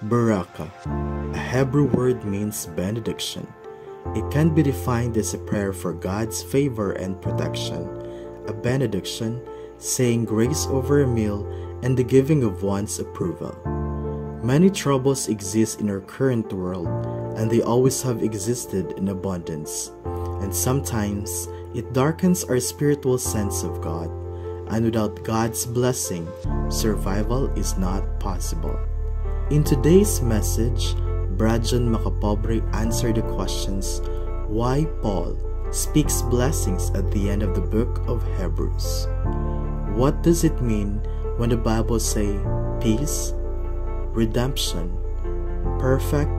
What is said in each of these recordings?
Baraka, a Hebrew word, means benediction. It can be defined as a prayer for God's favor and protection, a benediction, saying grace over a meal, and the giving of one's approval. Many troubles exist in our current world, and they always have existed in abundance. And sometimes, it darkens our spiritual sense of God, and without God's blessing, survival is not possible. In today's message, Brajan Macapobre answered the questions why Paul speaks blessings at the end of the book of Hebrews. What does it mean when the Bible say peace, redemption, perfect,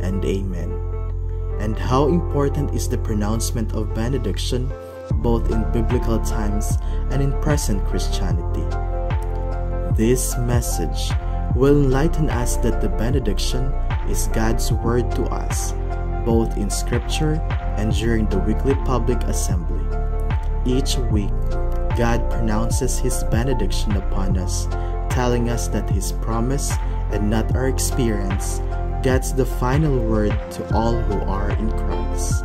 and amen? And how important is the pronouncement of benediction both in biblical times and in present Christianity? This message will enlighten us that the benediction is God's word to us, both in Scripture and during the weekly public assembly. Each week, God pronounces His benediction upon us, telling us that His promise and not our experience gets the final word to all who are in Christ.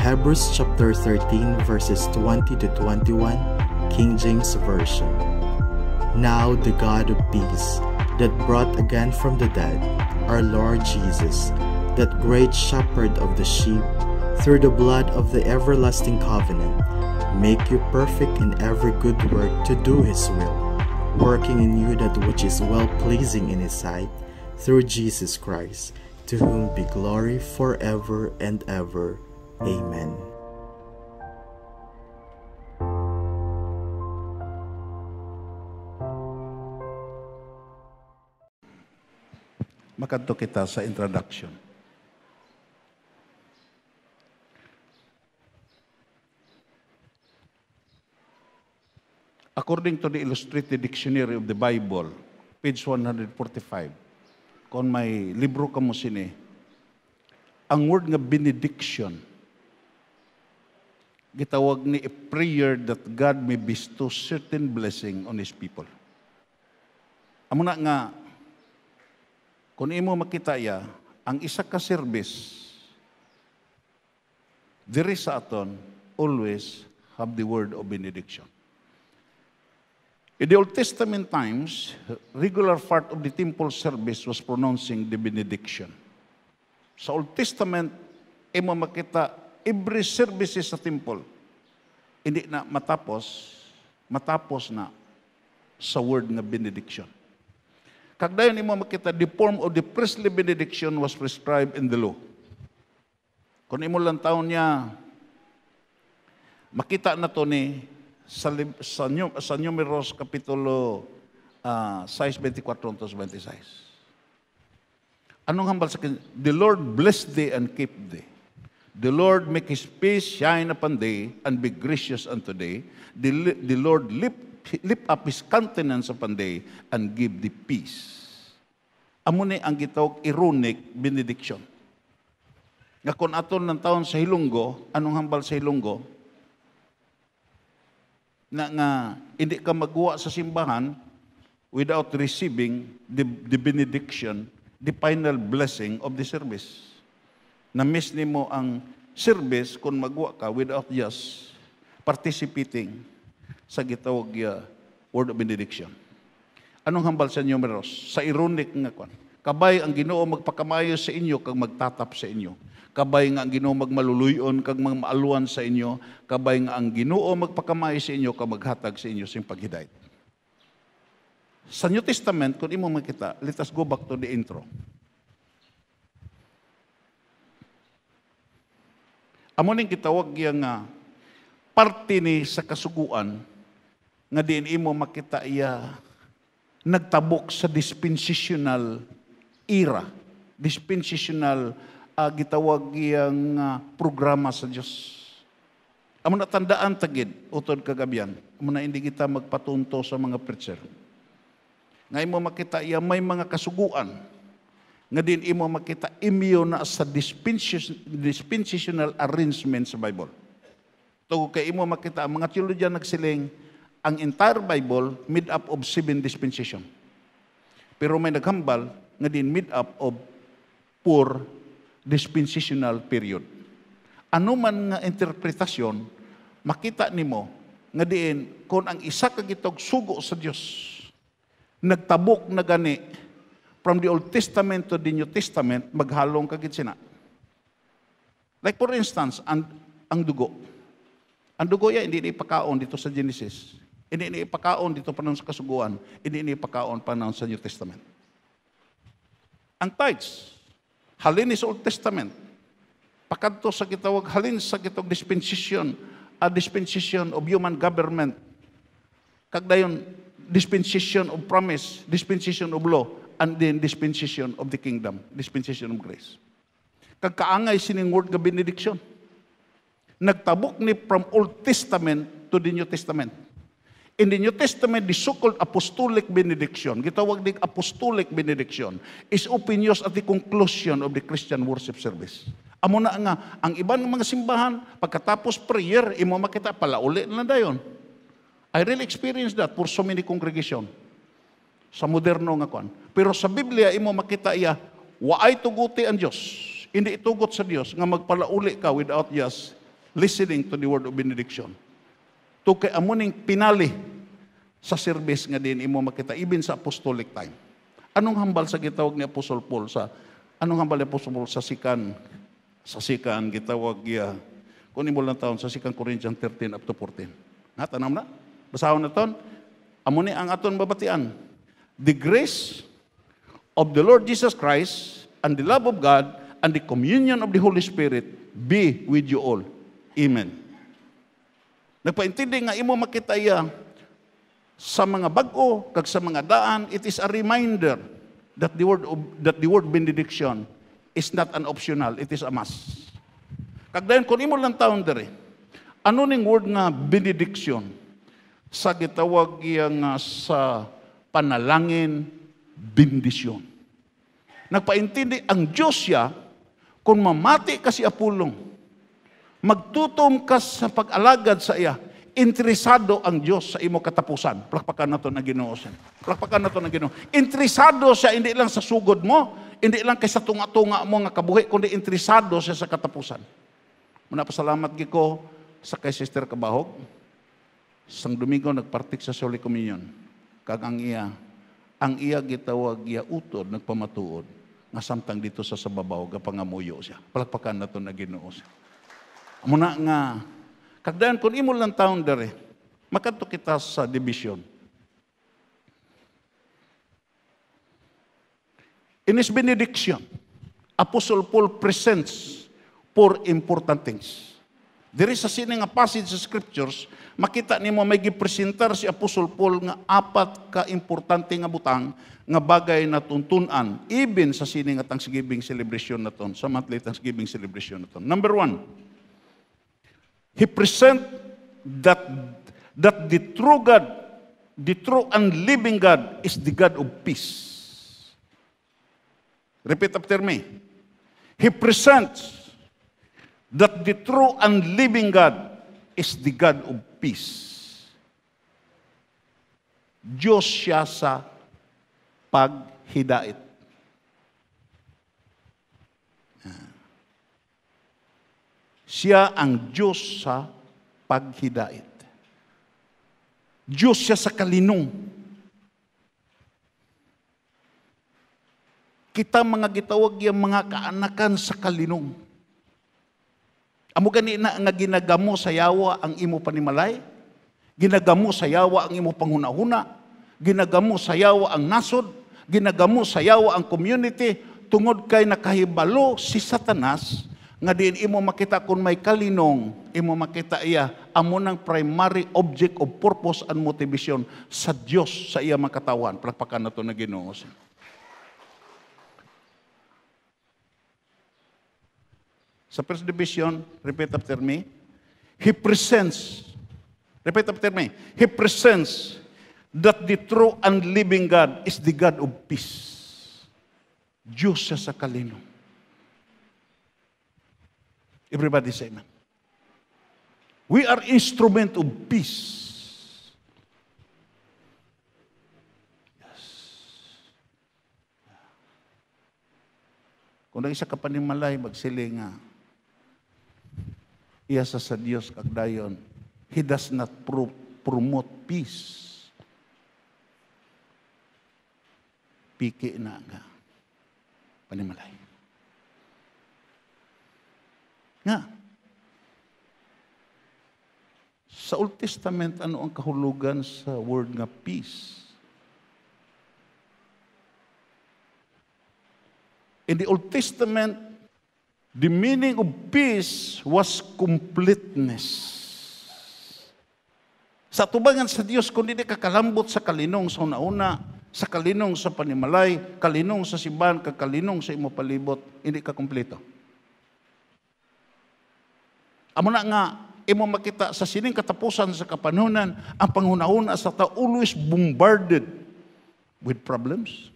Hebrews chapter 13 verses 20 to 21, King James Version. Now the God of peace, that brought again from the dead our Lord Jesus, that great shepherd of the sheep, through the blood of the everlasting covenant, make you perfect in every good work to do His will, working in you that which is well-pleasing in His sight, through Jesus Christ, to whom be glory forever and ever. Amen. Makadto kita sa introduction. According to the Illustrated Dictionary of the Bible, page 145, kung may libro ka mo sini, ang word nga benediction, gitawag ni a prayer that God may bestow certain blessing on His people. Amo na nga, kung imo makita ya, ang isa ka service, diri sa aton, always have the word of benediction. In the Old Testament times, regular part of the temple service was pronouncing the benediction. Sa Old Testament, imo makita, every services sa temple, hindi na matapos na sa word nga benediction. Kagdayon imo makita, the form of the priestly benediction was prescribed in the law. Kung imo lang taon niya, makita na to ni sa Números Kapitulo 6, 24 to 26. Anong hambal sa akin? The Lord bless thee and keep thee. The Lord make His face shine upon thee and be gracious unto thee. The Lord lift up His countenance upon thee and give thee peace. Amo ni ang gitawag ironic benediction. Nga kung aton ng taon sa Hilonggo, anong hambal sa Hilonggo? Na hindi ka magwa sa simbahan without receiving the benediction, the final blessing of the service. Na-miss nimo ang service kung magwa ka without just participating sa gitawag word of benediction. Anong hambal sa Números? Sa ironic nga kwan. Kabay ang Ginoo magpakamayo sa inyo kag magtatap sa inyo. Kabay nga ang Ginoo magmaluluyon kag maaluan sa inyo. Kabay nga ang Ginoo magpakamayo sa inyo kag maghatag sa inyo sing paghidayat. Sa New Testament, kung imo makita, let us go back to the intro. Amo ning gitawag nga parte ni sa kasuguan nga diin imo makita iya nagtabok sa dispensational era, dispensational gitawag yang programa sa Dios. Amo na tandaan tagid utod kagabian, amo na hindi kita magpatunto sa mga preacher. Nga imo makita iya may mga kasuguan nga din imo makita imyo na sa dispensational arrangement sa Bible. Tugo kay imo makita ang mga theologian nagsiling ang entire Bible made up of 7 dispensation. Pero may naghambal nga din mid up of poor dispensational period. Ano man nga interpretasyon, makita nimo nga diin kung ang isa ka gitog sugo sa Dios nagtabok na gani from the Old Testament to the New Testament, maghalong kagit sina. Like for instance, ang dugo. Ang dugo yan, hindi ipakaon dito sa Genesis. Hindi ipakaon dito panahon sa Kasuguan. Hindi ipakaon panahon sa New Testament. Ang tithes, halin is Old Testament. Pakadto sa gitawag halin sa gitawag dispensation, a dispensation of human government. Kagdayon, dispensation of promise, dispensation of law, and then dispensation of the kingdom, dispensation of grace. Kagkaangay sining word nga benediction. Nagtabok ni from Old Testament to the New Testament. In the New Testament, the so-called apostolic benediction, gitawag dig apostolic benediction, is opinions at the conclusion of the Christian worship service. Amo na nga, ang ibang mga simbahan, pagkatapos prayer, imo makita, palauli na dayon. I really experienced that for so many congregation. Sa moderno nga kwan. Pero sa Biblia, imo makita iya, waay tuguti ang Diyos. Hindi itugot sa Diyos nga magpalauli ka without just listening to the word of benediction. To kay amuning pinali sa service nga din imo makita even sa apostolic time. Anong hambal sa gitawag ni Apostle Paul sa sikan gitawag ya kung imo lang taon sa sikan Corinthians 13 up to 14. Tanam na? Basahon na ton. Amuni ang aton babatian. The grace of the Lord Jesus Christ and the love of God and the communion of the Holy Spirit be with you all. Amen. Nagpaintindi nga imo makita iya sa mga bag-o kag sa mga daan, it is a reminder that the word benediction is not an optional, it is a must. Kag dayon kun imo lang taon dere, ano ning word nga benediction sa gitawag nga sa panalangin bendisyon. Nagpaintindi ang Diyos siya kung mamati ka si Apulong, magtutom ka sa pag-alagad sa iya, interesado ang Diyos sa imo katapusan. Palakpakan na ito na Ginoo. Palakpakan na ito na Ginoo. Interesado siya hindi lang sa sugod mo, hindi lang kay sa tunga-tunga mo nga kabuhi, kundi interesado siya sa katapusan. Muna pasalamat ko sa kay Sister Kabahog. Sang Domingo nagpartik sa Holy Communion. Kag ang iya gitawag iya utod nagpamatuod nga samtang dito sa sababaw ga pangamuyo siya. Palakpakan na ito na Ginoo siya. Muna nga kagdayan kung imo lang taon dere, makadto kita sa division. In his benediction, Apostle Paul presents four important things. There is a sining nga passage sa scriptures, makita nimo may gipresentar si Apostle Paul nga apat ka importante nga butang nga bagay na tuntunan even sa sining nga Thanksgiving celebration naton, sa monthly Thanksgiving celebration naton. Number 1, he present that the true God, the true and living God is the God of peace. Repeat after me. He presents that the true and living God is the God of peace. Diyos siya sa paghidait. Siya ang Diyos sa paghidait. Diyos siya sa kalinong. Kita mga gitawag yung mga kaanakan sa kalinong. Amo gani na nga ginagamo sa yawa ang imo panimalay, ginagamo sa yawa ang imo panghuna-huna, ginagamo sa yawa ang nasod, ginagamo sa yawa ang community, tungod kay nakahibalo si Satanas, nga diin imo makita kung may kalinong, imo makita iya amo ng primary object of purpose and motivation sa Dios sa iya makatawan. Palakpakan nato na Ginoo. Sa first division, repeat after me. He presents, repeat after me. He presents that the true and living God is the God of peace. Diyos siya sa kalinong. Everybody say amen. We are instrument of peace. Yes. Kung isa ka panimalay, magsiling nga, iya sa Dios kagdayon, He does not promote peace. Piki na nga, panimalay. Nga, sa Old Testament, ano ang kahulugan sa word nga peace? In the Old Testament, the meaning of peace was completeness. Sa tubangan sa Dios, kung hindi ka kalambot sa kalinong sa una-una, sa kalinong sa panimalay, kalinong sa simbahan, kalinong sa imo palibot, hindi ka kumpleto. Amo na nga, imo makita sa sining katapusan sa kapanunan, ang panghunahuna sa tao always bombarded with problems.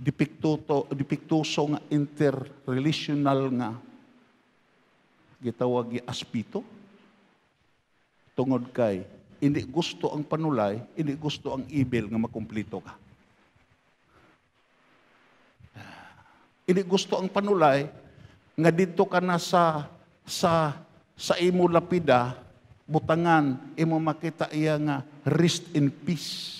Dipiktuso nga interrelational nga gitawag aspito tungod kay hindi gusto ang panulay, hindi gusto ang evil nga makumpleto ka. Hindi gusto ang panulay nga dito ka na sa imo lapida butangan imo makita iya nga rest in peace.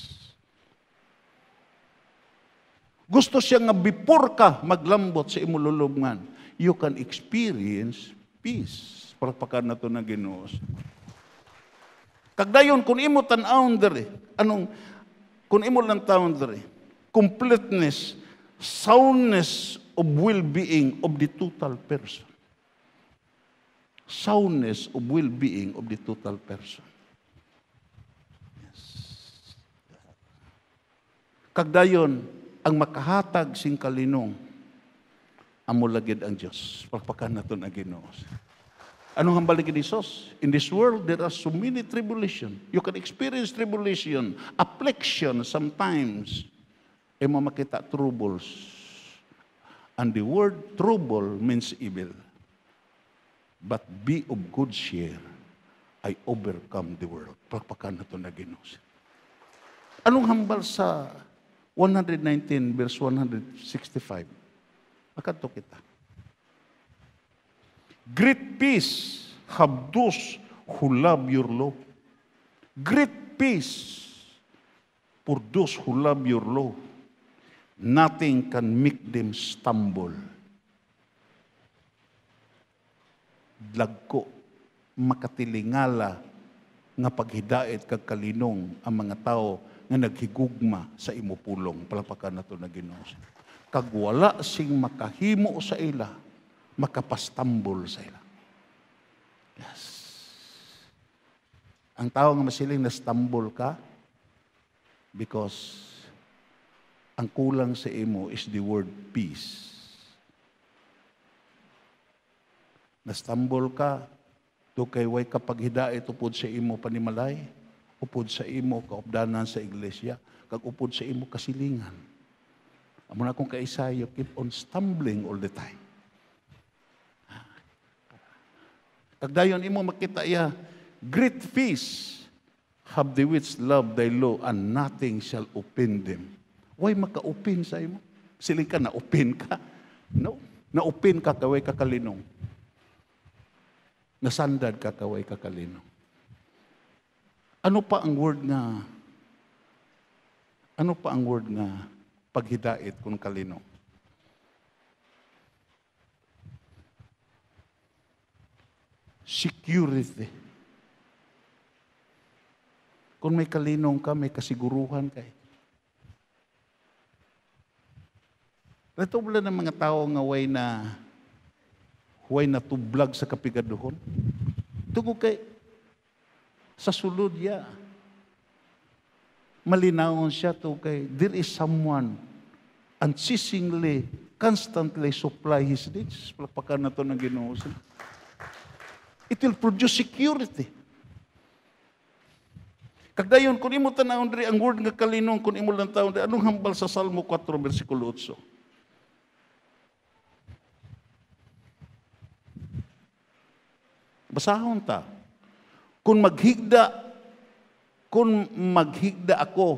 Gusto siya nga before ka maglambot sa imo lulubngan, you can experience peace. Palakpakan na to na Ginoo. Kagdayon kung imo tan-awon diri, kung imo lang taon diri, completeness, soundness of well-being of the total person. Soundness of well-being of the total person. Yes. Kagdayon, ang makahatag sing kalinong, amo lagid ang Dios. Palakpakan naton ang Ginoo. Anong hambal ni Jesus? In this world, there are so many tribulation. You can experience tribulation, affliction sometimes. Imo makita troubles. And the word trouble means evil. But be of good cheer. I overcome the world. Palakpakan naton ang Ginoo. Anong hambal sa 119 verse 165? Makadto kita. Great peace have those who love your law. Great peace for those who love your law. Nothing can make them stumble. Dagko, makatilingala nga paghidait kag kalinong ang mga tao nga naghigugma sa imo pulong. Palakpakan nato na Ginoo. Kag wala sing makahimo sa ila, makapastambol sa ila. Yes. Ang tao nga masiling na stumble ka because ang kulang sa imo is the word peace. Na-stumble ka, to kay way kapaghidait upod sa imo panimalay, upod sa imo kaupdanan sa iglesia, kag upod sa imo kasilingan. Amo na kung kaisa, you keep on stumbling all the time. Kagdayon imo makita iya, great peace have the which love thy law, and nothing shall offend them. Why maka-open sa imo? Siling ka, na-open ka? No. Na-open ka, kaway kakalinong. Nasandad ka, kaway kakalinong. Ano pa ang word nga paghidait kung kalinong? Security. Kung may kalinong ka, may kasiguruhan ka. Natubla ng mga tao nga way na tublag sa kapigaduhon. Tungod kay sa sulod ya. Malinawon siya to kay there is someone unceasingly, constantly supply his needs. Palakpakan na to ng Ginoo. It will produce security. Kagdayon, kung imo tanawon diri ang word nga kalinong, kung imo lang taon diri, anong hambal sa Salmo 4, versikulo 8? Basahon ta. Kung maghigda ako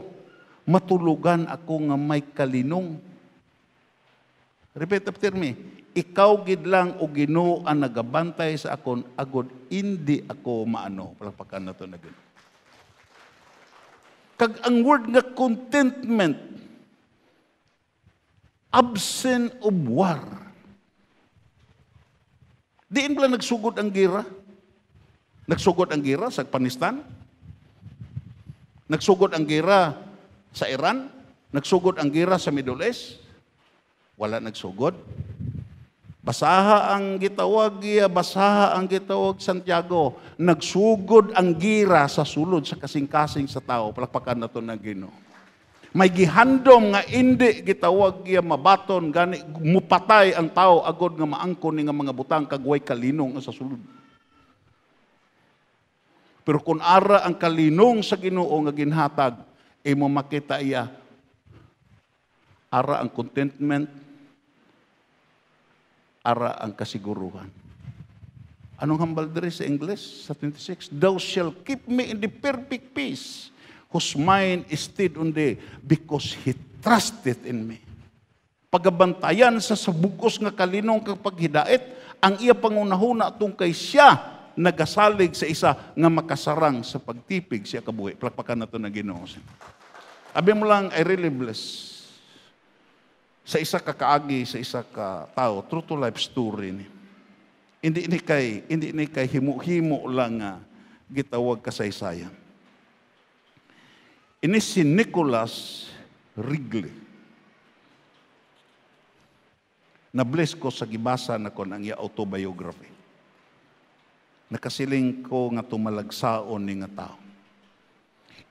matulugan ako nga may kalinong. Repeat after me. Ikaw gid lang o Ginoo ang nagabantay sa akon, agod hindi ako maano. Palakpakan na to na Ginoo. Kag ang word nga contentment, absent of war. Diin pala nagsugod ang gira? Nagsugod ang gira sa Afghanistan? Nagsugod ang gira sa Iran? Nagsugod ang gira sa Middle East? Wala nagsugod. Basaha ang gitawag basaha ang gitawag Santiago. Nagsugod ang gira sa sulod sa kasing-kasing sa tao. Palakpakan na ito ng Ginoo. May gihandom nga hindi gitawag mabaton, gani mupatay ang tao agod nga maangkon ni nga mga butang kagway kalinong sa sulod. Pero kung ara ang kalinong sa Ginoo nga ginhatag, imo makita iya ara ang contentment, ara ang kasiguruhan. Anong hambal diri sa English? Sa 26, thou shalt keep me in the perfect peace, whose mind is stayed on thee, because he trusteth in me. Pagabantayan sa sabugos nga kalinong kapag hidait, ang iya pangunahuna tungkay siya nagasalig sa isa nga makasarang sa pagtipig siya kabuhi. Palakpakan na ito na Ginoo. Abi mo lang, I really bless. Sa isa ka kaagi, sa isa ka tao, true to life story ni. Hindi ni kay himo-himo lang nga gitawag kasaysayan. Ini si Nicholas Wrigley. Na-bless ko sa gibasa na ko ng iya autobiography. Nakasiling ko nga tumalagsaon ni nga tao.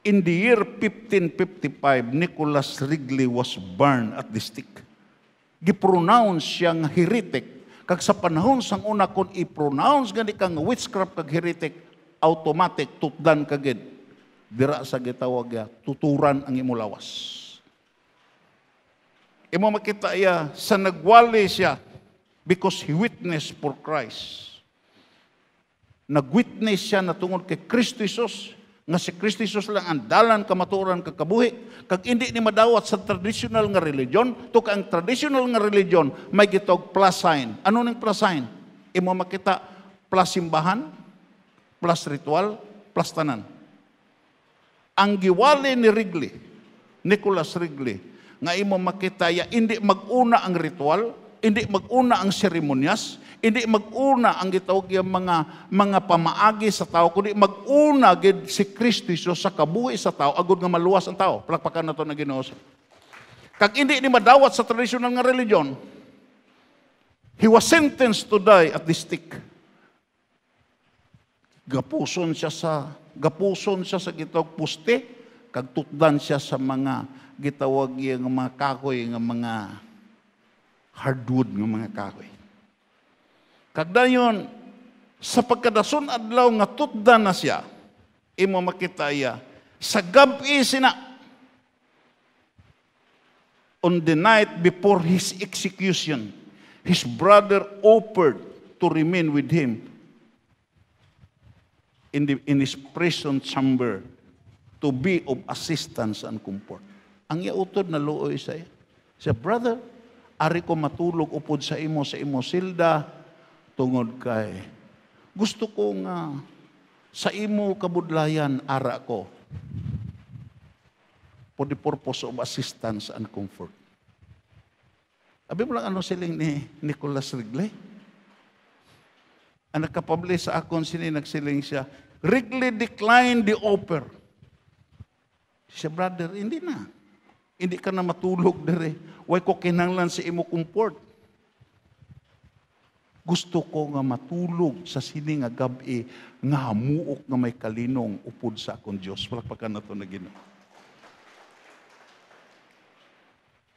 In the year 1555, Nicholas Wrigley was burned at the stake. Gipronounce siya nga heretic. Kag sa panahon sang una kon i-pronounce gani kang witchcraft kag heretic, automatic tutdan kagid. Dira sa gitawag ya, tuturan ang imo lawas. Imo makita iya sa nagwali siya because he witnessed for Christ. Nagwitness siya na tungod kay Kristo Jesus, nga si Kristo Jesus lang ang dalan kamatuoran kag kabuhi, kag hindi ni madawat sa traditional nga religion. To ang traditional nga religion may gitog plus sign. Ano ning plus sign? Imo makita plus simbahan, plus ritual, plus tanan. Ang giwali ni Wrigley, Nicholas Wrigley, nga imo makita ya hindi mag-una ang ritual, hindi mag-una ang seremonyas, hindi mag-una ang gitawag yung mga pamaagi sa tao, kundi mag-una gid si Kristo sa kabuhi sa tao, agud nga maluwas ang tao. Palakpakan na ito na Ginoo. Kag hindi ni madawat sa traditional nga religion, he was sentenced to die at the stake. Gapuson siya sa gitawag puste, kag tutdan siya sa mga gitawag yung mga kahoy, nga mga hardwood nga mga kahoy. Kagdayon, sa pagkadason adlaw nga tutdan na siya, imo makita iya, sa gabi sina, on the night before his execution, his brother offered to remain with him in his prison chamber to be of assistance and comfort. Ang iutod na luoy sa iya. Siya, brother, ari ko matulog upod sa imo silda, tungod kay gusto ko nga sa imo kabudlayan ara ko for the purpose of assistance and comfort. Abi mo lang ano siling ni Nicholas Wrigley? Ang nagkapublish sa akon sini nagsiling siya, Wrigley declined the offer. Siya, brother, hindi na. Hindi ka na matulog dire. Way ko kinahanglan sa imo comfort. Gusto ko nga matulog sa sini nga gabi nga hamuok nga may kalinong upod sa akong Diyos. Palakpakan na ito na Ginoo.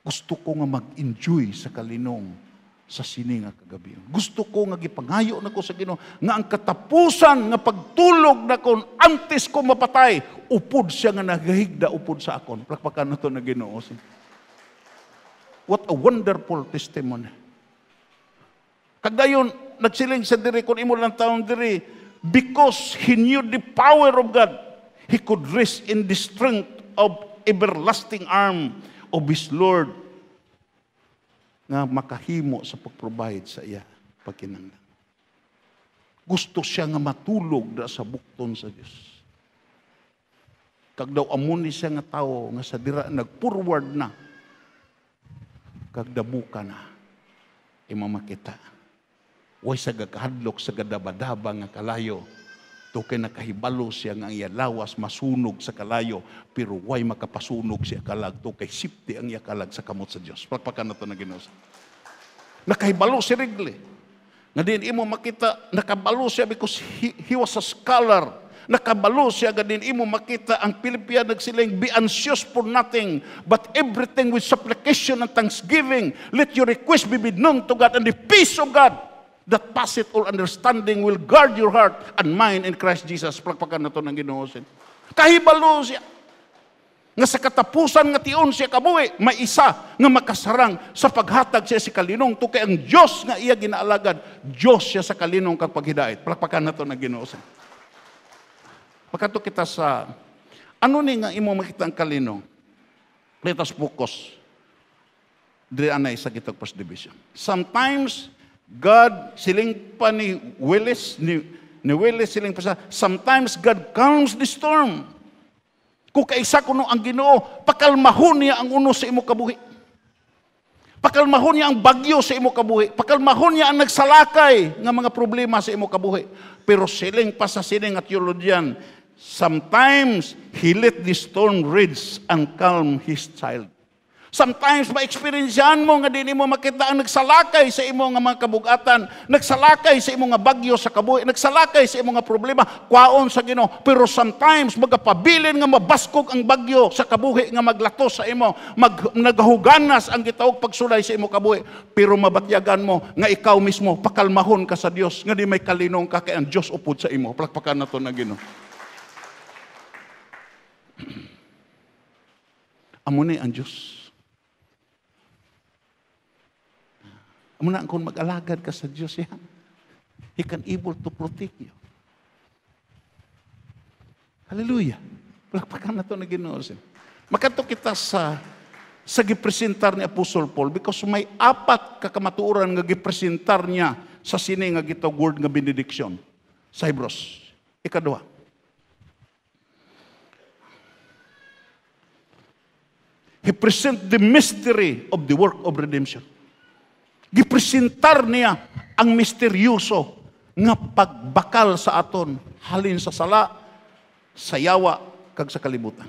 Gusto ko nga mag-enjoy sa kalinong sa sini nga kagabi. Gusto ko nga gipangayo na ko sa Ginoo nga ang katapusan nga pagtulog na kon antes ko mapatay, upod siya nga nagahigda upod sa akon. Palakpakan na ito na Ginoo. What a wonderful testimony. Kagdayon, nagsiling sa diri, kung imo lang taong diri, because he knew the power of God, he could rest in the strength of everlasting arm of His Lord nga makahimo sa pag-provide sa iya pagkinahanglan. Gusto siya nga matulog da sa bukton sa Dios. Kag daw amuni siya nga tao nga sa dira nag-forward na, kag dabuka na, imamakita. Way sa gakahadlok sa gadabadaba nga kalayo, to kay nakahibalo siya nga iya lawas masunog sa kalayo, pero way makapasunog siya kalag, to kay safety ang iya kalag sa kamot sa Dios. Palakpakan nato na Ginoo. Nakahibalo si Wrigley. Nga din imo makita, nakabalo siya because he was a scholar. Nakabalo siya, nga din imo makita ang Pilipia nagsiling, be anxious for nothing, but everything with supplication and thanksgiving. Let your request be made known to God, and the peace of God that passeth all understanding will guard your heart and mind in Christ Jesus. Palakpakan na ito ng Ginoo. Kahibalo siya. Nga sa katapusan nga tion siya kabuhi, may isa nga makasarang sa paghatag siya si kalinong. To kay ang Diyos nga iya ginaalagad, Diyos siya sa kalinong kag paghidait. Palakpakan na ito ng Ginoo. Pagkato kita sa, ano ni nga imo makita ang kalinong? Let us focus. Diri anay sa kitag first division. Sometimes, God, siling pa ni Willis siling pa sa, sometimes God calms the storm. Kung kaisa kuno ang Ginoo, pakalmahon niya ang uno sa imo kabuhi. Pakalmahon niya ang bagyo sa imo kabuhi. Pakalmahon niya ang nagsalakay nga mga problema sa imo kabuhi. Pero siling pa sa sining at theologian, sometimes He let the storm rage and calm His child. Sometimes ma-experiencean mo nga din mo makita ang nagsalakay sa imo nga mga kabugatan, nagsalakay sa imo nga bagyo sa kabuhi, nagsalakay sa imo nga problema, kwaon sa Ginoo. Pero sometimes magapabilin nga mabaskog ang bagyo sa kabuhi nga maglato sa imo, nagahuganas ang gitawag pagsulay sa imo kabuhi. Pero mabatyagan mo nga ikaw mismo pakalmahon ka sa Dios, nga di may kalinong ka kay ang Dios upod sa imo. Palakpakan nato na Ginoo. Amo ni ang Dios. Amo na kung mag-alagad ka sa Diyos yan. He can able to protect you. Hallelujah. Palakpakan na ito na Ginoo. Makato kita sa gipresentar ni Apostle Paul because may apat kakamatuoran nga gipresentar niya sa sini nga gitawag word nga benediction sa Hebrews. Ikadua. He present the mystery of the work of redemption. Gipresentar niya ang misteryoso nga pagbakal sa aton halin sa sala, sa yawa, kag sa kalibutan.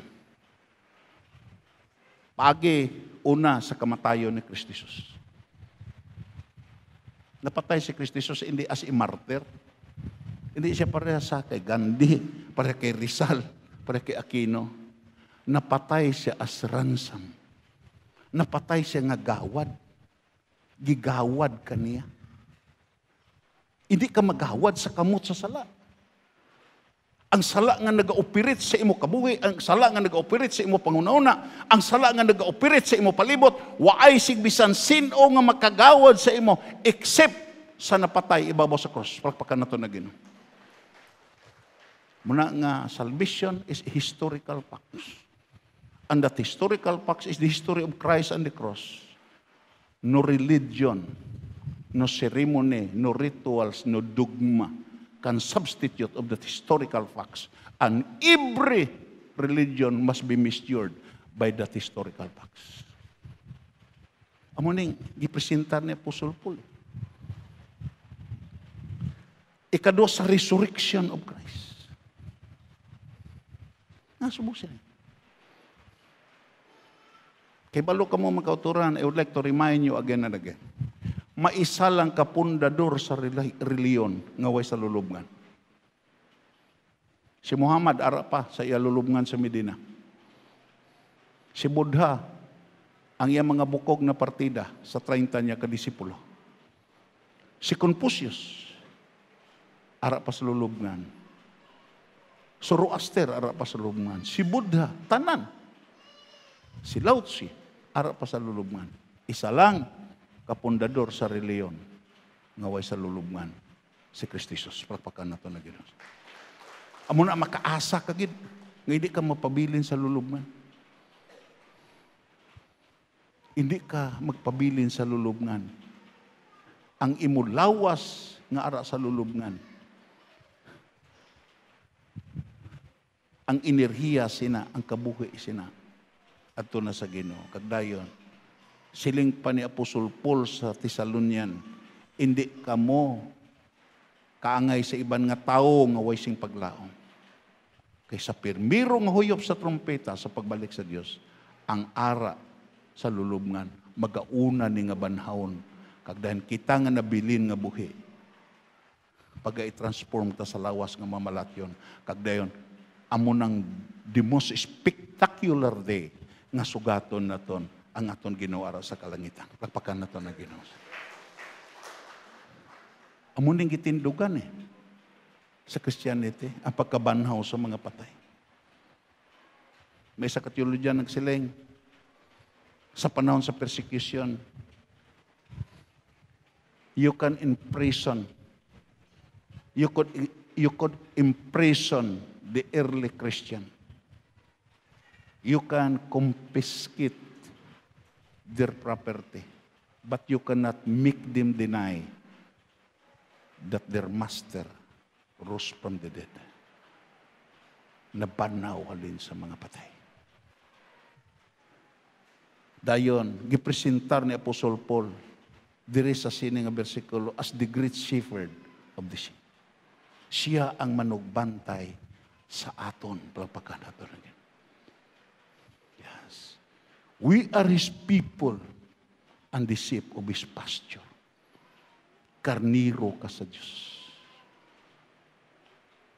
Pagi una sa kamatayon ni Kristo Jesus. Napatay si Kristo Jesus hindi as a martyr. Hindi siya pareha sa kay Gandhi, pareha kay Rizal, pareha kay Aquino. Napatay siya as ransom. Napatay siya nga gawad. Gigawad ka niya. Hindi ka magawad sa kamot sa sala. Ang sala nga nag-operate sa imo kabuhi, ang sala nga nag-operate sa imo pangunauna, ang sala nga nag-operate sa imo palibot, waay sigbisan sino nga makagawad sa imo except sa napatay ibabaw sa cross. Palakpakan nato na Ginoo. Muna nga salvation is a historical fact. And that historical fact is the history of Christ and the cross. No religion, no ceremony, no rituals, no dogma can substitute of the historical facts. And every religion must be measured by that historical facts. Amo ning gipresentar ni Apostle Paul. Ikadua sa resurrection of Christ. Nasubo sila. Kay balo ka mo magkauturan, I would like to remind you again and again. Maisa lang kapundador sa reliyon nga way sa lulubngan. Si Muhammad ara pa sa iya lulubngan sa Medina. Si Buddha ang iya mga bukog na partida sa 30 niya kadisipulo. Si Confucius ara pa sa lulubngan. Zoroaster ara pa sa lulubngan. Si Buddha tanan. Si Lao Tzu ara pa sa lulubngan. Isa lang kapundador sa reliyon nga way sa lulubngan si Kristo Jesus. Palakpakan nato na Ginoo. Amo na makaasa ka gid nga hindi ka mapabilin sa lulubngan. hindi ka magpabilin sa lulubngan. Ang imo lawas nga ara sa lulubngan. Ang enerhiya sina, ang kabuhi sina. Adto na sa Ginoo. Kagdayon, siling pa ni Apostol Paul sa Thessalonian, hindi kamo kaangay sa iban nga tao nga way sing paglaom. Kay sa pirmiro nga huyop sa trompeta sa pagbalik sa Dios, ang ara sa lulubngan magauna ni nga banhawon. Kagdayon kita nga nabilin nga buhi. Pag i-transform ta sa lawas nga mamalatyon, kagdayon amo nang the most spectacular day nga sugaton naton ang aton Ginoo ara sa kalangitan. Pagpakan naton ang Ginoo. Amo ning gitindugan sa Christianity ang pagkabanhaw sa mga patay. May isa ka teologyan nagsiling sa panahon sa persecution, you can imprison, you could imprison the early Christian. You can confiscate their property, but you cannot make them deny that their master rose from the dead. Nabanaw halin sa mga patay. Dayon, gipresentar ni Apostol Paul diri sa sini nga bersikulo as the great shepherd of the sheep. Siya ang manugbantay sa aton. Pagpakan aton. Yes. We are His people and the sheep of His pasture. Karniro ka sa Diyos.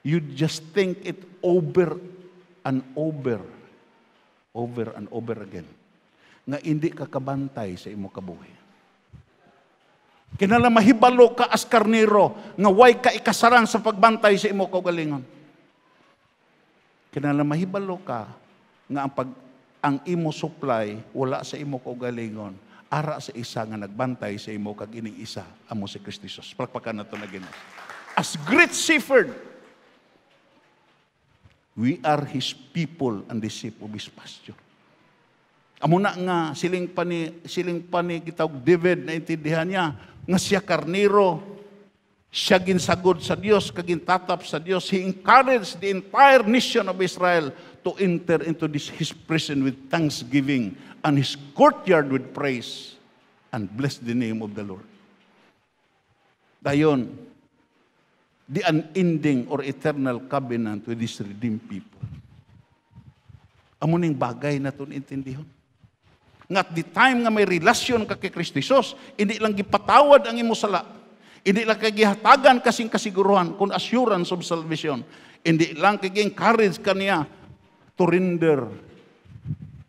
You just think it over and over again. Nga hindi ka kabantay sa imo kabuhi. Kinala mahibalo ka as karniro, nga way ka ikasarang sa pagbantay sa imo kaugalingon. Kinala mahibalo ka, nga ang imo supply, wala sa imo kaugalingon, ara sa isa nga nagbantay sa imo kag ining isa, amo si Kristo Jesus. Palakpakan nato na Ginoo. As great shepherd, we are His people and the sheep of His pasture. Amo na nga siling pa ni gitawag David na intindihan niya nga siya karniro, siya ginsagod sa Dios, kagintatap sa Dios. He encouraged the entire nation of Israel to enter into His presence with thanksgiving and His courtyard with praise and bless the name of the Lord. Dayon, the unending or eternal covenant with His redeemed people. Amo ning bagay na itong intindihon. Nga at the time nga may relasyon ka kay Kristo Jesus, hindi lang gipatawad ang imo sala. Hindi lang kay gihatagan kasing kasiguruhan, kung assurance of salvation. Hindi lang kay encourage ka niya to render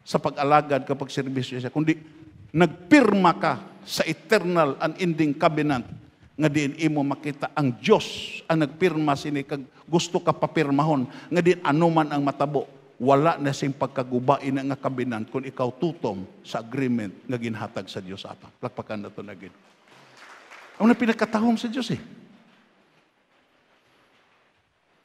sa pag-alagad kapag serbisyo siya. Kundi nagpirma ka sa eternal unending covenant nga diin imo makita ang Dios ang nagpirma sini kag gusto ka papirmahon nga diin anuman ang matabo. Wala na sing pagkagubain nga kabinan kung ikaw tutom sa agreement nga ginhatag sa Dios ato. Lakpakan na ito na Ginoo. Amo na pinagkatahom sa Dios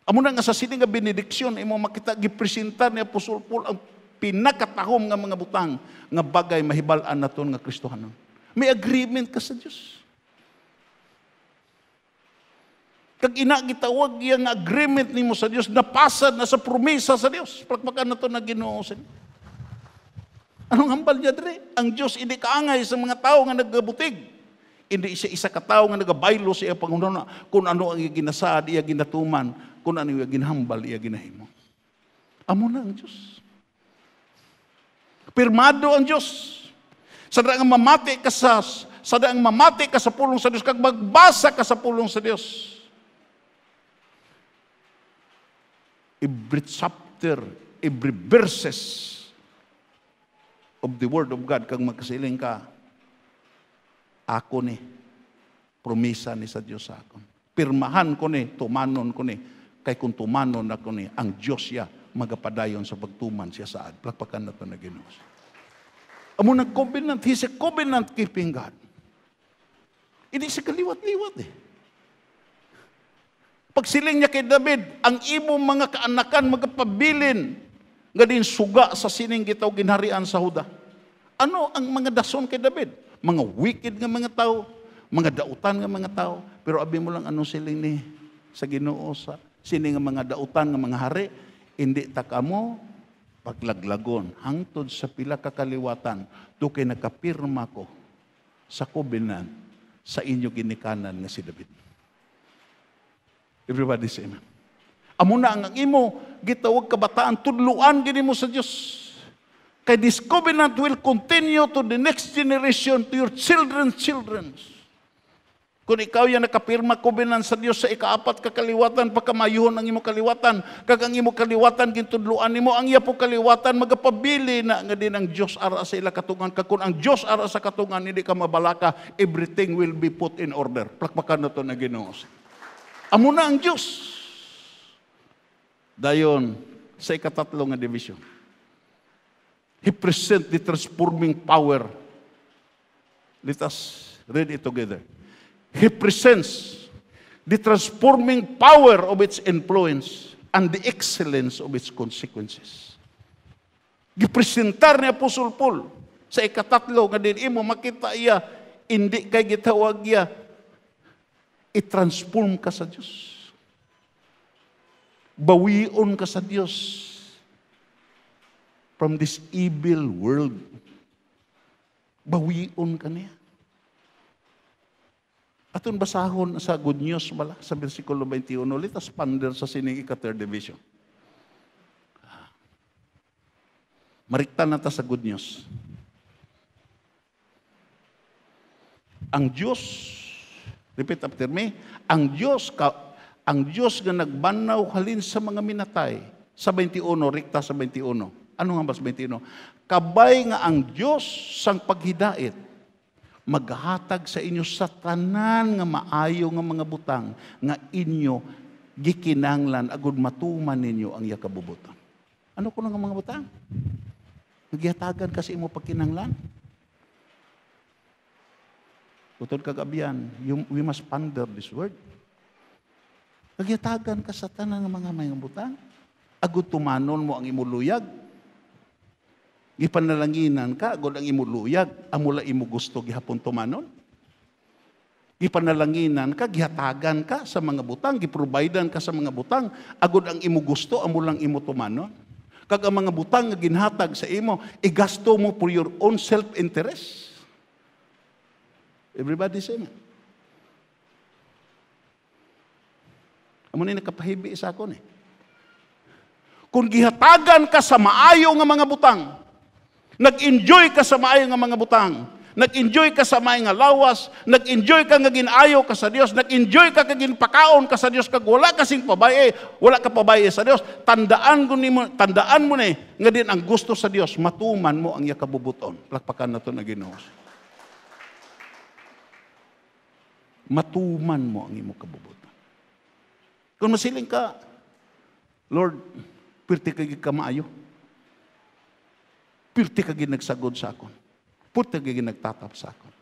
Amo na nga sa sini nga benediksyon imo makita gipresentar ni Apostol Paul ang pinakatahom nga mga butang nga bagay mahibal-an naton nga Kristohanon. May agreement ka sa Dios. Kag ina gitawag yang agreement nimo sa Dios napasad na sa promesa sa Dios. Pagpakan nato na Ginoo sa anong hambal niya dire? Ang Dios hindi kaangay sa mga tao nga nagabutig. Hindi isa ka tao nga nagabaylo sa iya pangununa kung ano ang ginasaad, iya ginatuman, kung ano iya ginhambal, iya ginahimo. Amo na ang Dios. Pirmado ang Dios. Sada nga mamati ka sa pulong sa Dios kag magbasa ka sa pulong sa Dios. Every chapter, every verses of the Word of God, kag magkasiling ka, ako ni, promisa ni sa Diyos sa akon. Pirmahan ko ni, tumanon ko ni, kay kung tumanon ako ni, ang Diyos siya, magapadayon sa pagtuman siya saad. Plakpakan na ito na Ginoo. Amo nag-covenant, He's a covenant-keeping God. Hindi siya kaliwat-liwat Pagsiling niya kay David, ang imong mga kaanakan magpabilin nga din suga sa sining gitaw ginharian sa Huda. Ano ang mga dason kay David? Mga wicked nga mga tao, mga dautan nga mga tao. Pero abi mo lang anong siling ni sa Ginoo sa sini nga mga dautan nga mga hari, hindi ta kamo paglaglagon hangtod sa pila ka kaliwatan do kay nakapirma ko sa covenant sa inyo ginikanan nga si David. Everybody say amen. Amo na ang imo gitawag kabataan tudluan gini mo sa Dios. Kay this covenant will continue to the next generation, to your children's children. Kung ikaw yan nakapirma covenant sa Dios sa ikaapat kakaliwatan, pagkamayuhon ang imo kaliwatan, kag ang imo kaliwatan gintudluan nimo, ang iya po kaliwatan magapabili na nga din ang Dios ara sa ila katungan. Kag kun ang Dios ara sa katungan hindi ka mabalaka, everything will be put in order. Plakpakan na to na Ginoo. Amo na ang Dios. Dayon sa ikatatlo nga division. He presents the transforming power. Let us read it together. He presents the transforming power of its influence and the excellence of its consequences. Gipresentar ni Apostol Paul sa ikatatlo nga din imo makita iya hindi kay gitawag iya i-transform ka sa Dios. Bawion ka sa Dios from this evil world. Bawion ka niya. Aton basahon sa Good News bala sa versikulo 21. Let us ponder sa sining ika-third division. Mariktan na ta sa Good News. Ang Diyos, repeat after me, ang Diyos nga nagbanaw halin sa mga minatay. Sa 21, rikta sa 21. Ano nga ba sa 21? Kabay nga ang Diyos sang paghidait, maghatag sa inyo sa tanan nga maayo nga mga butang, nga inyo gikinanglan, agud matuman ninyo ang iya kabubuton. Ano ko nga mga butang? Nagyatagan kasi imo pagkinanglan. Utod kagabihan, we must ponder this word. Nagyatagan ka sa tanan nga mga butang, agud tumanon mo ang imuluyag. Gipanalanginan ka, agud ang imuluyag, amula imo gusto gihapon tumanon. Gipanalanginan ka, gihatagan ka sa mga butang, giprovidean ka sa mga butang, agud ang imo gusto, amulang imo tumanon. Kag ang mga butang nga ginhatag sa imo, igasto mo for your own self-interest. Everybody say me. Amo ni nakapahibi sa akon eh. Kung gihatagan ka sa maayo nga mga butang, nag-enjoy ka sa maayo nga mga butang, nag-enjoy ka sa maayo nga lawas, nag-enjoy ka nga ginayo ka sa Dios, nag-enjoy ka nga ginpakaon ka sa Dios, kag wala kasing pabaye, wala ka pabaye sa Dios, tandaan mo ni nga din ang gusto sa Dios, matuman mo ang iya kabubuton. Plakpakan nato na Ginoo. Matuman mo ang imo kabubuton. Kung masiling ka, Lord, pirti ka maayo. Pirti ka nagsagod sa akon. Pirti ka nagtatap sa akon.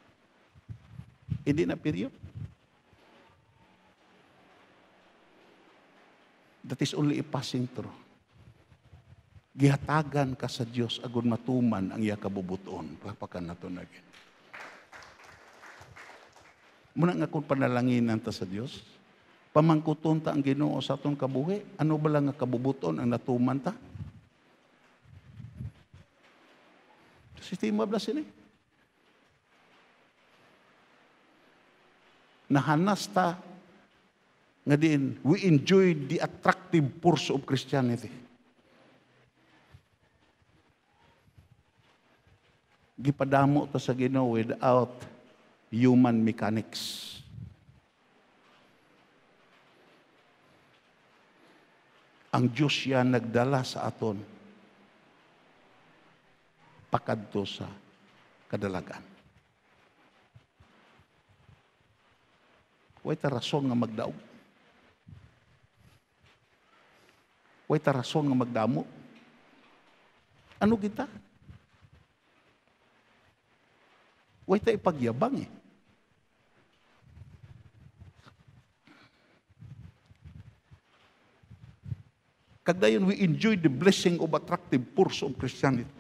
Hindi na period. That is only a passing through. Gihatagan ka sa Dios agud matuman ang iya kabubuton. Papakan nato na gid. Muna nga kung panalanginan ta sa Dios, pamangkuton ta ang Ginoo sa atong kabuhi, ano ba lang nga kabubuton ang natuman ta? Sistema blas ini. Nahanas ta nga din, we enjoy the attractive force of Christianity. Gipadamo ta sa Ginoo without human mechanics. Ang Diyos yan nagdala sa aton pakadto sa kadalagan. Way ta rason nga magdaog. Way ta rason nga magdamo. Ano kita? Way ta ipagyabang eh. Kagdayon we enjoy the blessing of attractive force of Christianity.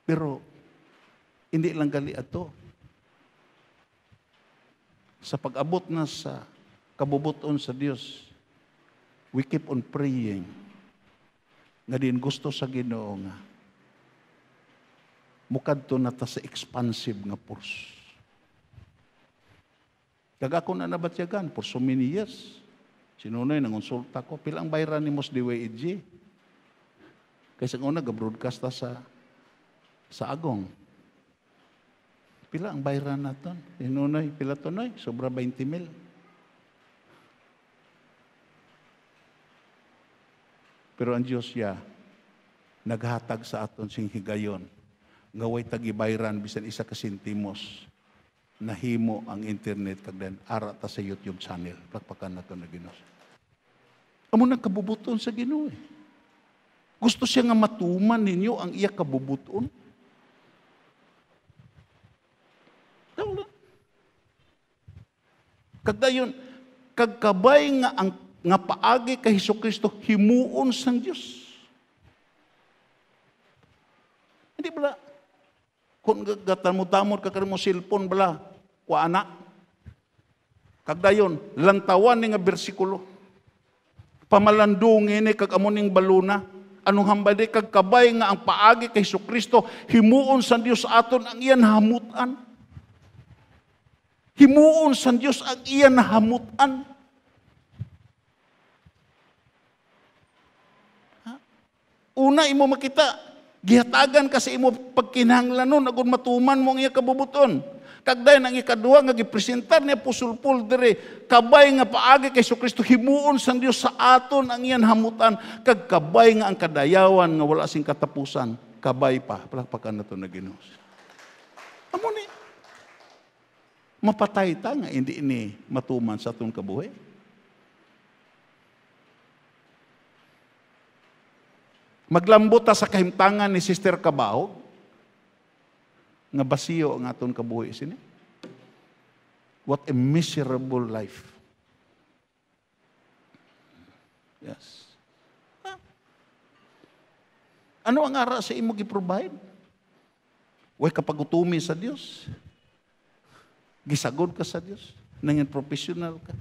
Pero, hindi lang gali ato. Sa pag-abot na sa kabubuton sa Dios, we keep on praying. Nga din gusto sa Ginoo nga, mukadto na ta sa expansive nga purse. Kag ako na nabatyagan for so many years. Sinunoy, nangonsulta ko, pilang bayran ni Mos DWEG. Kaysa una, ga-broadcast ta sa Agong. Pila ang bayran naton? Sinunoy, pila to noy? Sobra 20,000. Pero ang Diyos naghatag sa aton sing higayon. Ngaway tagibayran bisan isa ka sentimos. Nahimo ang internet kagdan ara ta sa YouTube channel. Pakpakan nato na Ginoo. Amo nang kabubuton sa Ginoo. Gusto siya nga matuman ninyo ang iya kabubuton. Kagdayon, kagkabay nga paagi kay Hesukristo himuon sang Dios. Hindi bala kung gatamot-tamot ka mo cellphone bala wa anak. Kagdayon, lantawan ni nga bersikulo. Pamalandong ini kag amuning baluna. Anong hambali kagkabay nga ang paagi kay Hesukristo himuon sang Dios aton ang iyan hamutan. Himuon sang Dios ang iyan hamutan. Una imo makita, gihatagan kasi imo pagkinahanglanon agud matuman mo ang iya kabubuton. Kagday nang ikaduha nga gipresentar ni Apostol Paul diri, kabay nga paagi kay Hesukristo himuon sang Dios sa aton ang iyan hamutan, kag kabay nga ang kadayawan nga wala sing katapusan, kabay pa. Palakpakan nato na Ginoo. Amo ni mapatay ta nga hindi ini matuman sa aton kabuhi. Maglambot ta sa kahimtangan ni Sister Kabahog, nga basiyo ang aton kabuhi sini. What a miserable life. Yes. Ano ang ara sa imo gi-provide? Way kapagutumi sa Dios. Gisagod ka sa Dios. Nangin professional ka.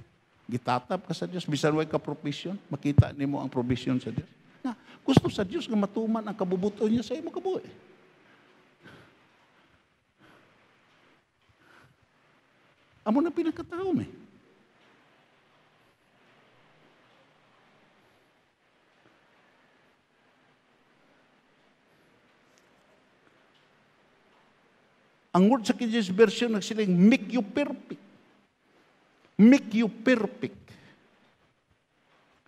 Gitatap ka sa Dios. Bisan way ka profession, makita nimo ang provision sa Dios. Na, gusto sa Diyos nga matuman ang kabubuton niya sa imo kabuhi. Amo na pinagkatao eh. Ang word sa King James Version nagsiling, make you perfect. Make you perfect.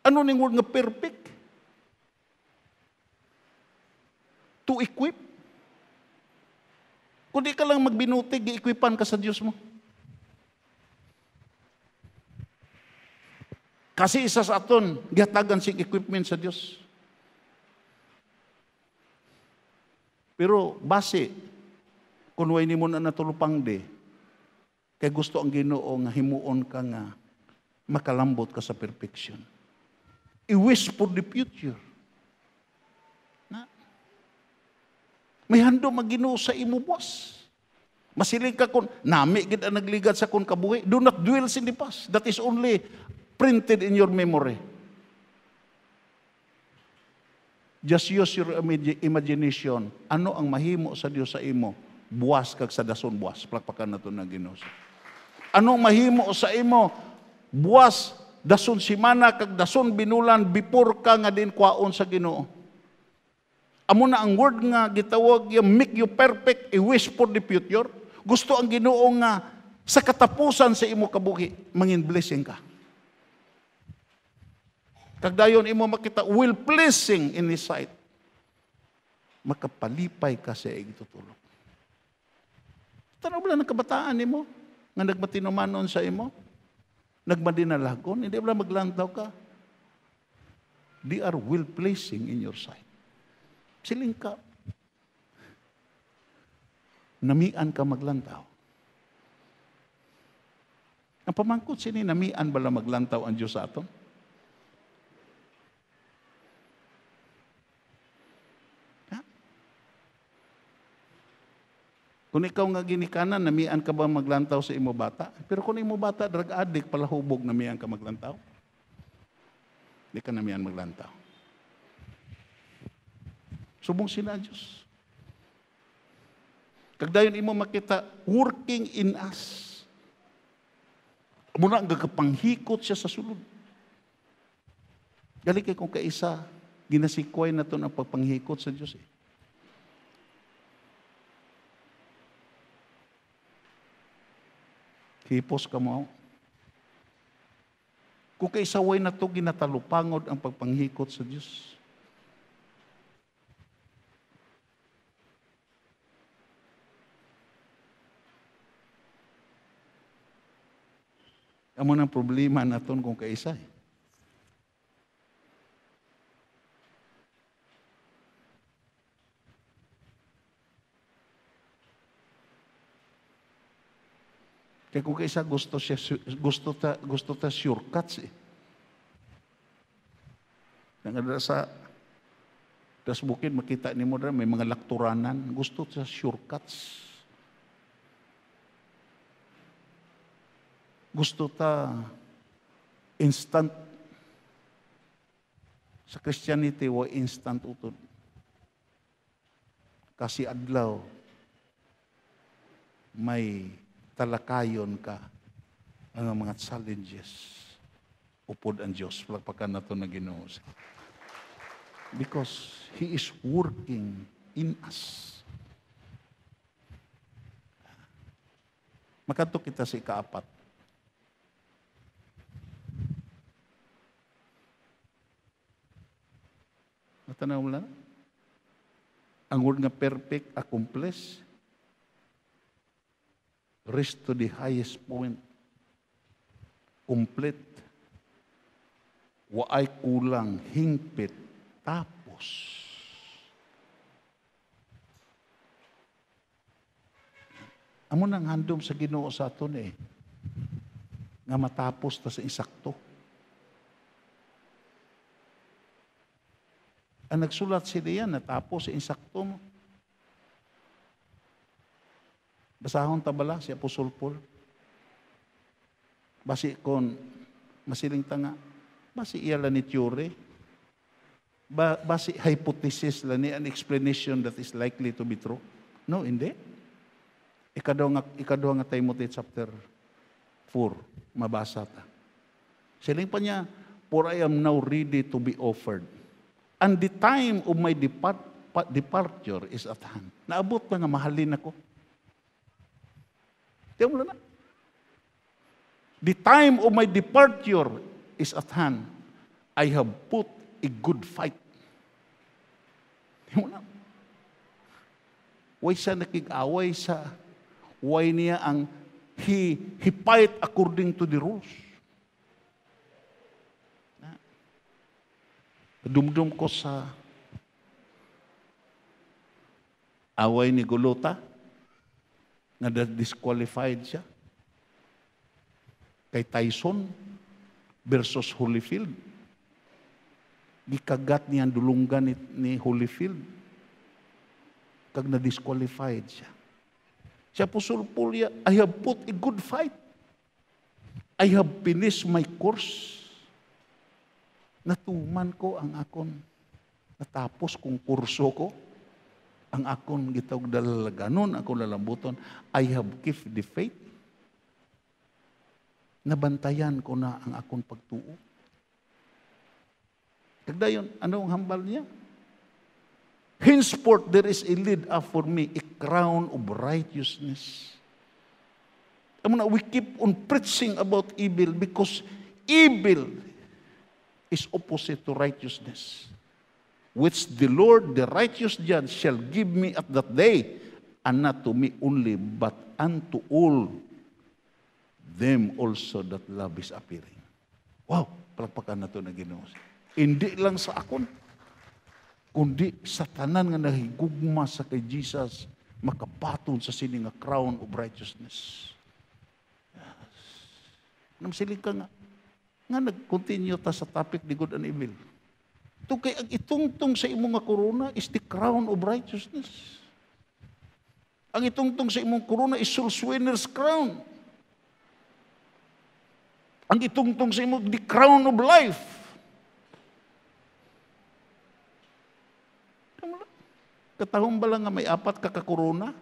Ano ning word nga perfect? To equip. Kung di ka lang magbinutig, i-equipan ka sa Diyos mo. Kasi isa sa aton, gihatagan sing equipment sa Diyos. Pero base, kung way nimo na natulupang de, kay gusto ang Ginoo nga himuon ka nga makalambot ka sa perfection. I-wish for the future. May hando mag-Ginoo sa imo buwas. Masiling ka kung nami gid ang nagligat sa kun kabuhi. Do not dwell in the past. That is only printed in your memory. Just use your imagination. Ano ang mahimo sa Dios sa imo? Buwas kag sa dason buwas. Plakpakan nato na Ginoo. Ano ang mahimo sa imo? Buwas, dason simana kag dason binulan before ka nga din kwaon sa Ginoo. Amo na ang word nga gitawag yung make you perfect, a wish for the future. Gusto ang Ginoo nga sa katapusan sa imo kabuhi, mangin blessing ka. Kagdayon imo makita will pleasing in His sight. Makapalipay ka sa igtutulog. Tanaw ba ng kabataan nimo nga nagmatinumanon sa imo? Nagmadinalagon, hindi ba maglantaw ka? They are will pleasing in your sight. Siling ka. Namian ka maglantaw. Ang pamangkot sini, namian bala maglantaw ang Diyos sa aton? Ha? Kung ikaw nga ginikanan, namian ka ba maglantaw sa imo bata? Pero kung imo bata, drug addict, palahubog, namian ka maglantaw? Di ka namian maglantaw. Subong sila Diyos. Kagdayon imo makita, working in us. Muna ang gagapanghikot siya sa sulod. Gali kay kung kaisa, ginasikway na ito ang pagpanghikot sa Diyos. Hipos ka mo. Kung kaisaway na ito, ginatalupangod ang pagpanghikot sa Diyos. Amo ng problema naton kung kaisa. Kaya kung kaisa gusto ta shortcuts eh. Nang sa bukid makita ni mo may mga lakturanan, gusto ta shortcuts. Gusto ta instant. Sa Christianity, wa instant utod. Kasi adlaw, may talakayon ka ang mga challenges. Upod ang Diyos. Palagpakan na ito na Ginoo. Because He is working in us. Makanto kita sa ikaapat. Matanaw mo lang? Ang word nga perfect, accomplish, reach to the highest point, complete, waay kulang, hingpit, tapos. Amo nang handom sa Ginoo sa aton nga matapos ta sa insakto. Ang nagsulat sila yan, natapos sa insakto mo. Basahon tabala si Apostol Paul. Basi kon masiling tanga, basi iya la ni theory, basi hypothesis la ni an explanation that is likely to be true. No, hindi. Ikadaw nga Timothy chapter 4, mabasa ta. Siling pa niya, for I am now ready to be offered. And the time of my departure is at hand. Naabot na nga, mahalin ako. Tiyan mo na. The time of my departure is at hand. I have put a good fight. Tiyan mo na. Way siya nakig-away sa way niya ang he fight according to the rules. Dumdum ko sa away ni Golota na disqualified siya. Kay Tyson versus Holyfield. Gikagat niya ang dulunggan ni Holyfield. Kag na-disqualified siya. Siya Apostol Paul, I have put a good fight. I have finished my course. Natuman ko ang akon, natapos kong kurso ko, ang akon gitawag dalalaganon, akon lalambuton, I have kept the faith. Nabantayan ko na ang akon pagtuo. Kagdayon, ano ang hambal niya? Henceforth, there is a lead up for me, a crown of righteousness. We keep on preaching about evil because evil is opposite to righteousness, which the Lord, the righteous judge, shall give me at that day, and not to me only, but unto all them also that love is appearing. Wow, palagpakan na ito na Ginoo. Hindi lang sa akon, kundi sa tanan nga nahigugma sa kay Jesus, makabaton sa sini nga crown of righteousness. Yes. Namsilig ka nga nag-continue ta sa topic ni good and evil. Ito kay ang itungtong sa imong nga corona is the crown of righteousness. Ang itungtong sa imong corona is soul winner's crown. Ang itungtong sa imong the crown of life. Katahong ba lang nga may 4 ka corona?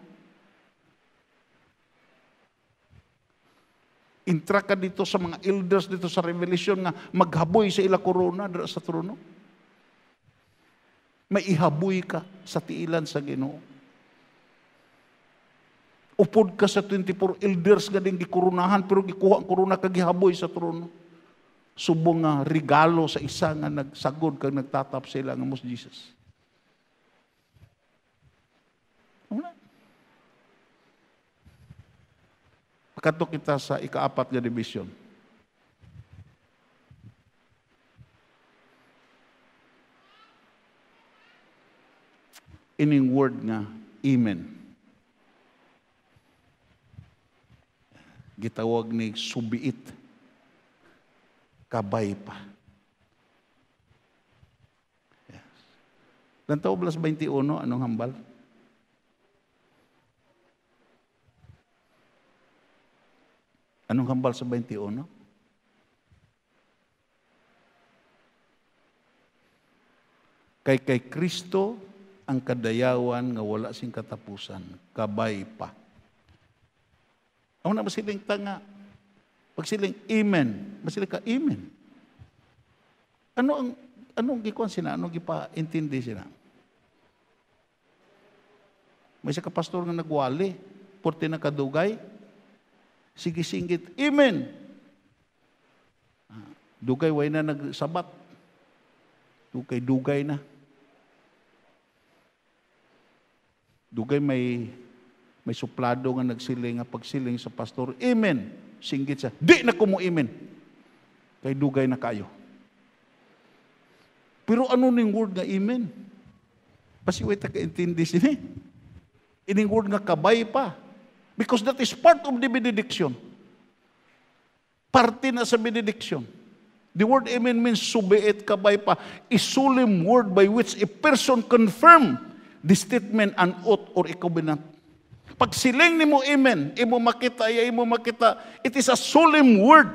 Intra ka dito sa mga elders dito sa Revelation nga maghaboy sa ila corona dira sa trono. May ihaboy ka sa tiilan sa Ginoo. Upod ka sa 24 elders nga ding gikurunahan pero gikuha ang korona kag gihaboy sa trono. Subong nga regalo sa isa nga nagsagod kag nagtatap sila nga mos Jesus. Wala. Pagkato kita sa ika-4 nga division. Ining word nga, amen. Gitawag ni subiit. Kabay pa. Yes. Lantaw 21, anong hambal? Anong hambal sa 21? Kay Kristo ang kadayawan nga wala sing katapusan, kabay pa. Ako na masiling tanga. Pag siling amen, masiling ka amen. Anong gikuan sina? Anong gipa-intindi sina? May isa ka pastor nga nagwali, porte na kadugay, sige singgit, amen. Dugay way na nagsabat. Dugay na. Dugay may suplado nga nagsiling nga pagsiling sa pastor, amen. Singgit siya, di na ko mo amen. Kay dugay na kayo. Pero ano ning word nga amen? Pasiway ta kaintindi sini. Ining word nga kabay pa. Because that is part of the benediction. Parte na sa benediction. The word amen means subiit kabay pa. A solemn word by which a person confirm the statement, an oath, or a covenant. Pag siling ni mo amen, imo makita, it is a solemn word.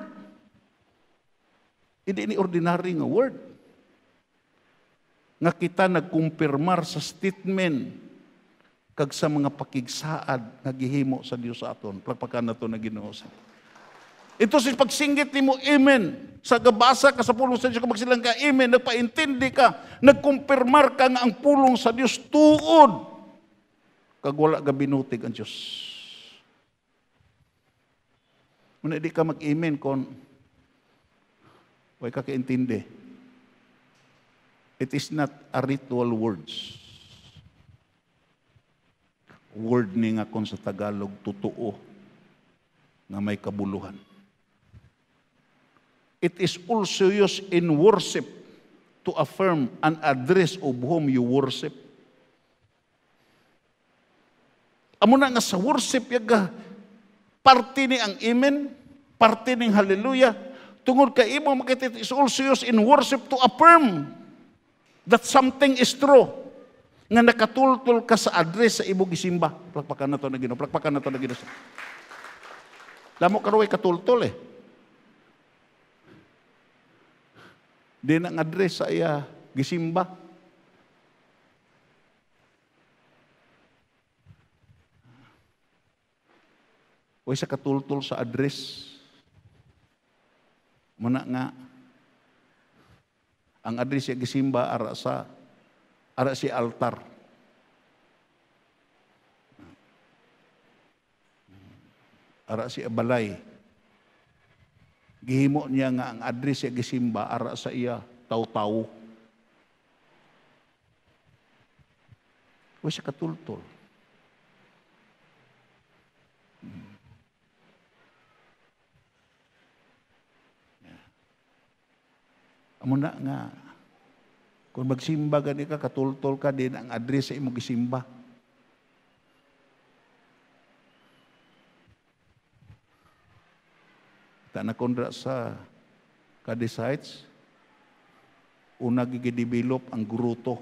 Hindi ni ordinary nga word. Nga kita nagkumpirmar sa statement kag sa mga pakigsaad nga gihimo sa Dios sa aton. Pagpakan nato na Ginoo sa. Ito si pagsinggit nimo amen. Sa gabasa ka sa pulong sa Dios, magsilang ka amen, nagpaintindi ka, nagkumpirmar ka nga ang pulong sa Dios tuod. Kag wala ka binutig ang Diyos. Muna di ka mag-amen kung way ka kaintindi. It is not a ritual words. Word ni nga kung sa Tagalog, totoo, nga may kabuluhan. It is also used in worship to affirm an address of whom you worship. Amo na nga sa worship, yaga, parte ni ang amen, parte ni hallelujah, tungod kay imo makita, it is also used in worship to affirm that something is true, nga nakatultol ka sa address sa imo gisimba. Plakpakan na to na Ginoo, plakpakan na to na Ginoo. Lamo karoy katultol eh. Di na ang address sa iya gisimba. O sa katultol sa address. Muna nga, ang address sa gisimba ara si altar. Ara si balay. Gihimo niya nga ang address sa gisimba ara sa iya taw-taw. O sa katultol. Amo na nga, kung magsimba gani ka, katultol ka din ang address sa imong gisimba. Tanakondra sa kada sites, una gidevelop ang gruto.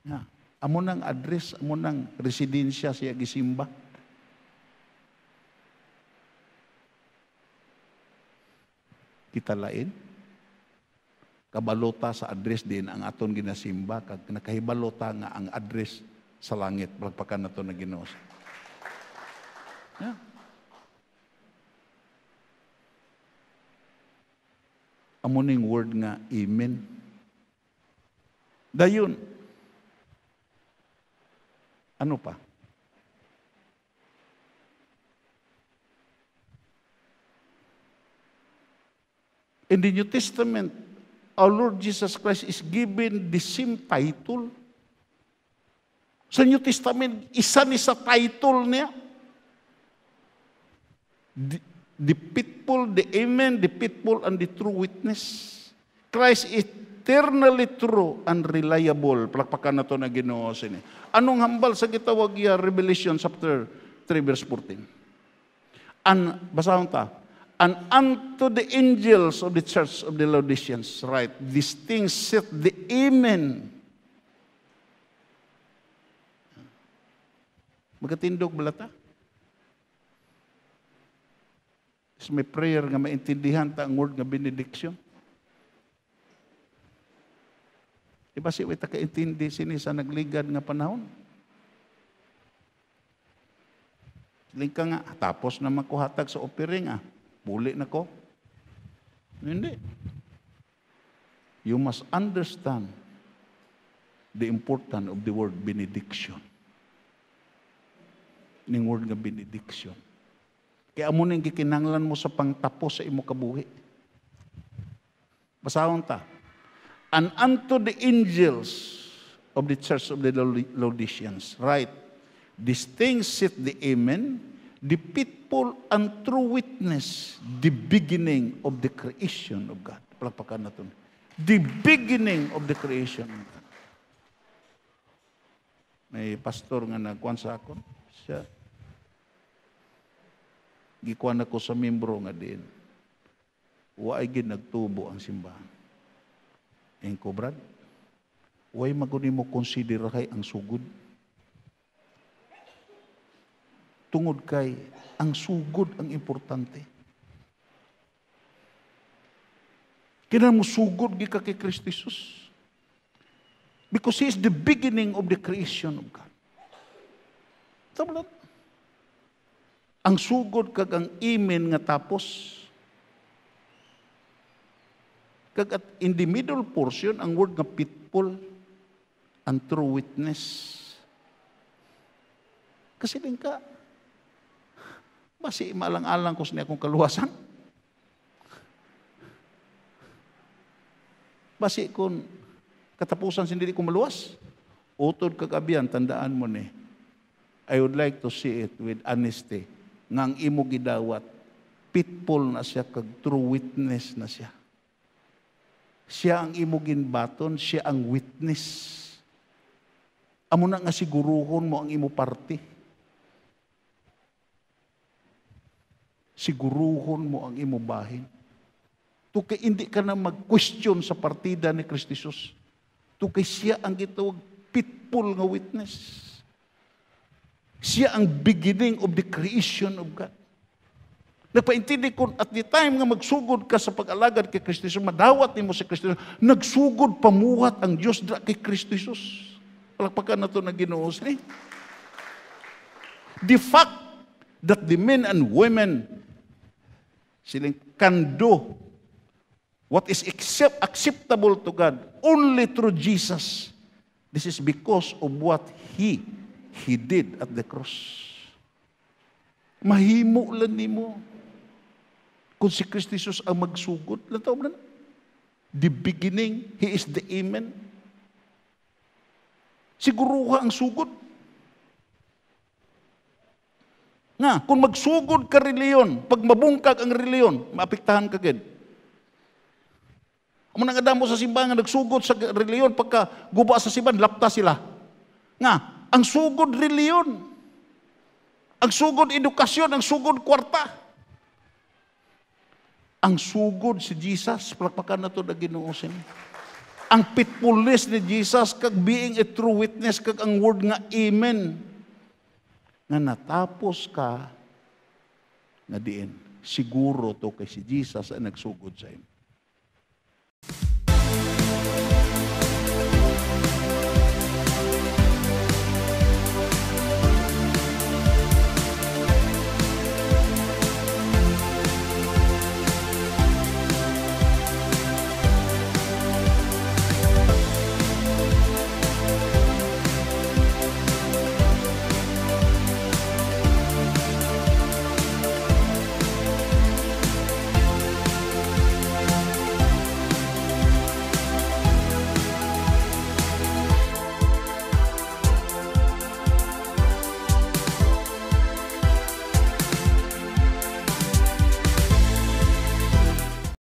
Yeah. Amo nang address, amo nang residensya siya gisimba. Kita lain, kabalota sa address din ang aton ginasimba, kag nakahibalota nga ang address sa langit, palagpakan na ito na Ginoo. Yeah. Amo ning word nga, amen. Dayon, ano pa? In the New Testament, our Lord Jesus Christ is given the same title. Sa New Testament, isa ni sa title niya. The faithful, the amen, the faithful, and the true witness. Christ is eternally true and reliable. Palakpakan na ito na Ginoo sini. Anong hambal sa gitawag ya Revelation chapter 3 verse 14? Basahon ta. And unto the angels of the church of the Laodiceans, right? These things said the amen. Magatindog balata. Is may prayer nga maintindihan ta ang word nga benediction. Diba si wita kaintindi sini sa nagligad nga panahon? Lingka nga, tapos na makuhatag sa offering buli na ko. Hindi. You must understand the importance of the word benediction. Ning word nga benediction. Kaya amo ning gikinahanglan mo sa pangtapos sa imo kabuhi. Basahon ta. And unto the angels of the church of the Laodiceans, right? These things said the amen, the faithful and true witness, the beginning of the creation of God. Palakpakan natin. The beginning of the creation of God. May pastor nga nagkuhan sa akon. Siya. Gikuhan ako sa membro nga din. Waay gid nagtubo ang simbahan. Engko brad, way maguni mo consider kay ang sugod. Tungod kay ang sugod ang importante. Kinahanglan mo sugod gi ka kay Kristo Jesus. Because He is the beginning of the creation of God. Tablat. Ang sugod kag ang amen nga tapos. Kag at in the middle portion, ang word nga faithful and true witness. Kasi din ka, basi maalang-alang ko sa niya akong kaluwasan. Basi kung katapusan sindiri ko maluwas, utod kagabihan, tandaan mo ni, I would like to see it with honesty, nga ang imo gidawat, faithful na siya, kag true witness na siya. Siya ang imo ginbaton, siya ang witness. Amo na nga siguruhon mo ang imo parte. Siguruhon mo ang imo bahin. Tukay hindi ka na mag-question sa partida ni Kristo Jesus. Tukay siya ang gitawag faithful nga witness. Siya ang beginning of the creation of God. Nagpaintindi ko at the time nga magsugod ka sa pag-alagad kay Kristo Jesus, madawat nimo si Kristo Jesus, nagsugod pamuhat ang Diyos kay Kristo Jesus. Palakpakan na ito na Ginoo ni. The fact that the men and women silang can do what is acceptable to God only through Jesus. This is because of what He did at the cross. Mahimo lang nimo. Kung si Kristo Jesus ang magsugod, lantaw na. The beginning, He is the amen. Siguruha ang sugod. Nga, kung magsugod ka reliyon, pag mabungkag ang reliyon, maapektahan ka gid. Ang mga damo sa simbahan nagsugod sa reliyon, pagka guba sa simbahan, lapta sila. Nga, ang sugod reliyon. Ang sugod edukasyon, ang sugod kwarta. Ang sugod si Jesus, palakpakan na ito na Ginoo. ang faithfulness ni Jesus, kag being a true witness, kag ang word nga amen, nga natapos ka, nga diin, siguro to kay si Jesus ang nagsugod sa imo.